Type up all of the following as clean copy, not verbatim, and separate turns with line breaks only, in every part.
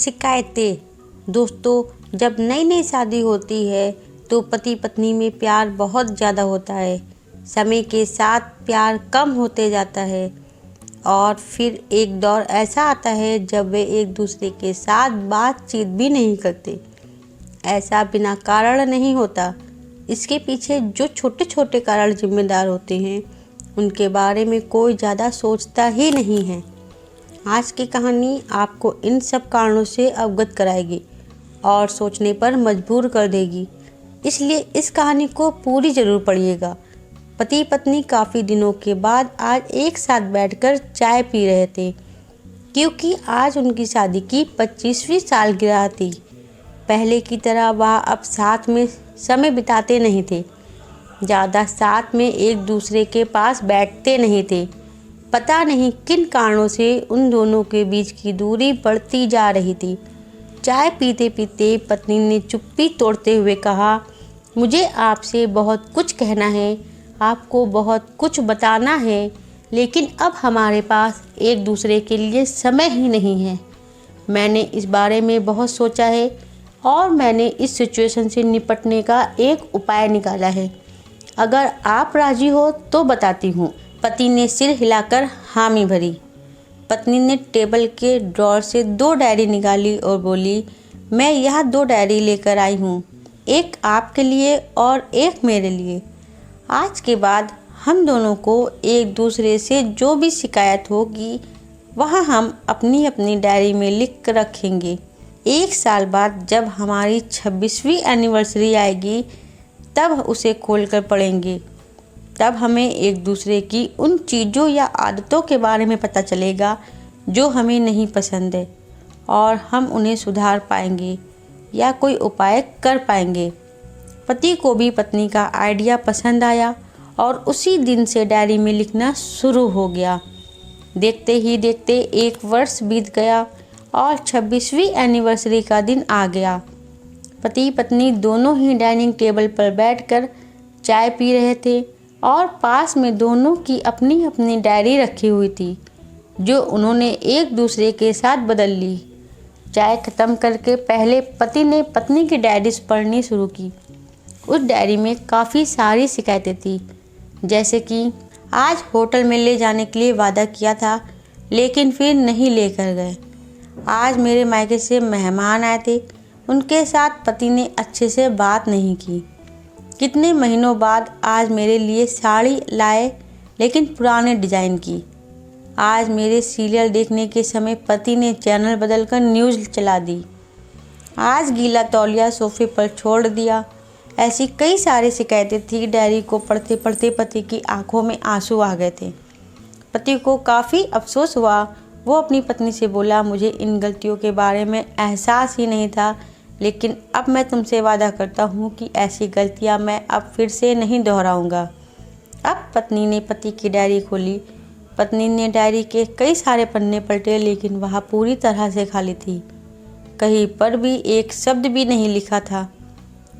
शिकायतें। दोस्तों, जब नई नई शादी होती है तो पति पत्नी में प्यार बहुत ज़्यादा होता है। समय के साथ प्यार कम होते जाता है और फिर एक दौर ऐसा आता है जब वे एक दूसरे के साथ बातचीत भी नहीं करते। ऐसा बिना कारण नहीं होता। इसके पीछे जो छोटे छोटे कारण जिम्मेदार होते हैं उनके बारे में कोई ज़्यादा सोचता ही नहीं है। आज की कहानी आपको इन सब कारणों से अवगत कराएगी और सोचने पर मजबूर कर देगी, इसलिए इस कहानी को पूरी ज़रूर पढ़िएगा। पति पत्नी काफ़ी दिनों के बाद आज एक साथ बैठकर चाय पी रहे थे, क्योंकि आज उनकी शादी की 25वीं सालगिरह थी। पहले की तरह वह अब साथ में समय बिताते नहीं थे, ज़्यादा साथ में एक दूसरे के पास बैठते नहीं थे। पता नहीं किन कारणों से उन दोनों के बीच की दूरी बढ़ती जा रही थी। चाय पीते पीते पत्नी ने चुप्पी तोड़ते हुए कहा, मुझे आपसे बहुत कुछ कहना है, आपको बहुत कुछ बताना है, लेकिन अब हमारे पास एक दूसरे के लिए समय ही नहीं है। मैंने इस बारे में बहुत सोचा है और मैंने इस सिचुएशन से निपटने का एक उपाय निकाला है। अगर आप राजी हो तो बताती हूँ। पति ने सिर हिलाकर हामी भरी। पत्नी ने टेबल के ड्रॉर से 2 डायरी निकाली और बोली, मैं यह 2 डायरी लेकर आई हूँ, एक आपके लिए और एक मेरे लिए। आज के बाद हम दोनों को एक दूसरे से जो भी शिकायत होगी वह हम अपनी अपनी डायरी में लिख कर रखेंगे। 1 साल बाद जब हमारी 26वीं एनिवर्सरी आएगी तब उसे खोलकर पढ़ेंगे। तब हमें एक दूसरे की उन चीज़ों या आदतों के बारे में पता चलेगा जो हमें नहीं पसंद है और हम उन्हें सुधार पाएंगे या कोई उपाय कर पाएंगे। पति को भी पत्नी का आइडिया पसंद आया और उसी दिन से डायरी में लिखना शुरू हो गया। देखते ही देखते 1 वर्ष बीत गया और 26वीं एनिवर्सरी का दिन आ गया। पति पत्नी दोनों ही डाइनिंग टेबल पर बैठकर चाय पी रहे थे और पास में दोनों की अपनी अपनी डायरी रखी हुई थी, जो उन्होंने एक दूसरे के साथ बदल ली। चाय खत्म करके पहले पति ने पत्नी की डायरी पढ़नी शुरू की। उस डायरी में काफ़ी सारी शिकायतें थी, जैसे कि आज होटल में ले जाने के लिए वादा किया था लेकिन फिर नहीं लेकर गए। आज मेरे मायके से मेहमान आए थे, उनके साथ पति ने अच्छे से बात नहीं की। कितने महीनों बाद आज मेरे लिए साड़ी लाए लेकिन पुराने डिज़ाइन की। आज मेरे सीरियल देखने के समय पति ने चैनल बदलकर न्यूज़ चला दी। आज गीला तौलिया सोफे पर छोड़ दिया। ऐसी कई सारी शिकायतें थी। डायरी को पढ़ते पढ़ते पति की आंखों में आंसू आ गए थे। पति को काफ़ी अफसोस हुआ। वो अपनी पत्नी से बोला, मुझे इन गलतियों के बारे में एहसास ही नहीं था, लेकिन अब मैं तुमसे वादा करता हूँ कि ऐसी गलतियाँ मैं अब फिर से नहीं दोहराऊँगा। अब पत्नी ने पति की डायरी खोली। पत्नी ने डायरी के कई सारे पन्ने पलटे, लेकिन वह पूरी तरह से खाली थी। कहीं पर भी एक शब्द भी नहीं लिखा था।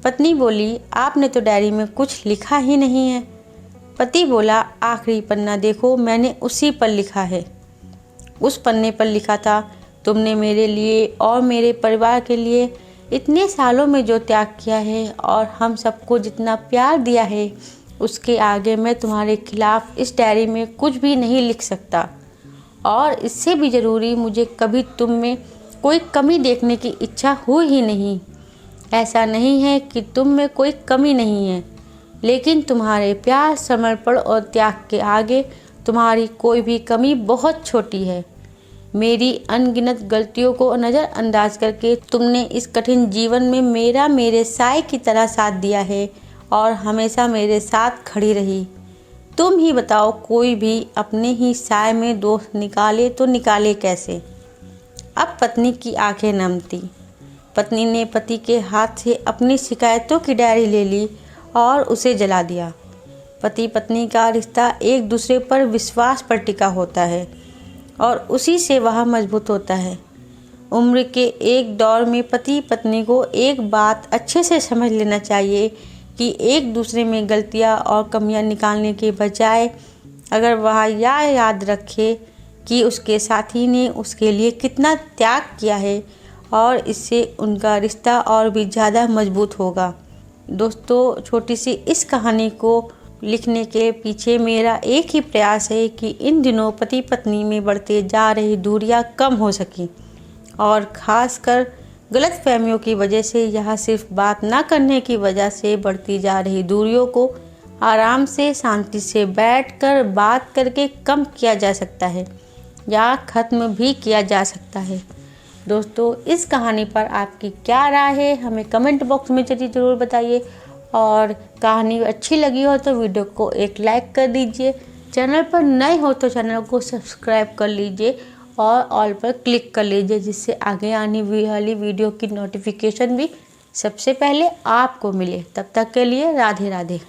पत्नी बोली, आपने तो डायरी में कुछ लिखा ही नहीं है। पति बोला, आखिरी पन्ना देखो, मैंने उसी पर लिखा है। उस पन्ने पर लिखा था, तुमने मेरे लिए और मेरे परिवार के लिए इतने सालों में जो त्याग किया है और हम सबको जितना प्यार दिया है, उसके आगे मैं तुम्हारे खिलाफ इस डायरी में कुछ भी नहीं लिख सकता। और इससे भी ज़रूरी, मुझे कभी तुम में कोई कमी देखने की इच्छा हुई ही नहीं। ऐसा नहीं है कि तुम में कोई कमी नहीं है, लेकिन तुम्हारे प्यार, समर्पण और त्याग के आगे तुम्हारी कोई भी कमी बहुत छोटी है। मेरी अनगिनत गलतियों को नज़रअंदाज करके तुमने इस कठिन जीवन में मेरे साए की तरह साथ दिया है और हमेशा मेरे साथ खड़ी रही। तुम ही बताओ, कोई भी अपने ही साए में दोष निकाले तो निकाले कैसे। अब पत्नी की आंखें नम थी। पत्नी ने पति के हाथ से अपनी शिकायतों की डायरी ले ली और उसे जला दिया। पति पत्नी का रिश्ता एक दूसरे पर विश्वास पर टिका होता है और उसी से वह मजबूत होता है। उम्र के एक दौर में पति पत्नी को एक बात अच्छे से समझ लेना चाहिए कि एक दूसरे में गलतियां और कमियां निकालने के बजाय अगर वह यह याद रखे कि उसके साथी ने उसके लिए कितना त्याग किया है और इससे उनका रिश्ता और भी ज़्यादा मजबूत होगा। दोस्तों, छोटी सी इस कहानी को लिखने के पीछे मेरा एक ही प्रयास है कि इन दिनों पति पत्नी में बढ़ते जा रही दूरियां कम हो सकें, और ख़ासकर गलतफहमियों की वजह से या सिर्फ बात ना करने की वजह से बढ़ती जा रही दूरियों को आराम से शांति से बैठकर बात करके कम किया जा सकता है या ख़त्म भी किया जा सकता है। दोस्तों, इस कहानी पर आपकी क्या राय है हमें कमेंट बॉक्स में ज़रूर बताइए, और कहानी अच्छी लगी हो तो वीडियो को एक लाइक कर दीजिए। चैनल पर नए हो तो चैनल को सब्सक्राइब कर लीजिए और ऑल पर क्लिक कर लीजिए, जिससे आगे आने वाली वीडियो की नोटिफिकेशन भी सबसे पहले आपको मिले। तब तक के लिए राधे राधे।